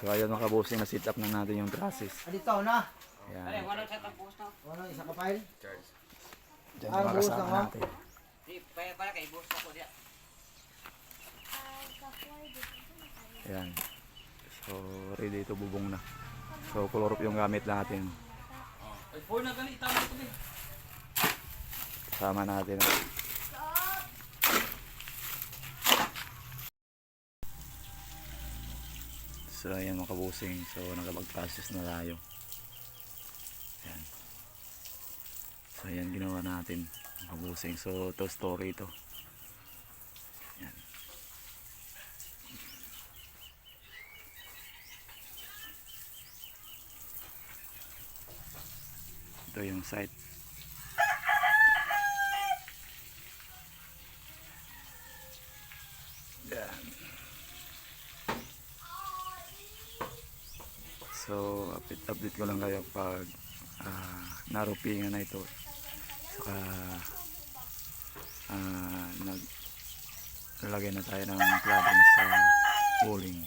So ayun mga kabusing, na sit up na natin yung trusses. Dito na. Ayan. Walang sa tapos na. Ano isa ka file? Diyan yung mga kasama natin. Di, para kay boss ako diya. Ayan. So ready ito, bubong na. So color yung gamit natin. Ay, for na gani tama ito din. Kasama natin. So ayan mga kabusing. So nakapag-process na tayo. Ayan. So ayan ginawa natin mga kabusing. So ito story ito. Ayan. Ito yung site. Ayan. So update ko lang kayo pag narupingan na ito. Saka naglagay na tayo ng cladding sa walling.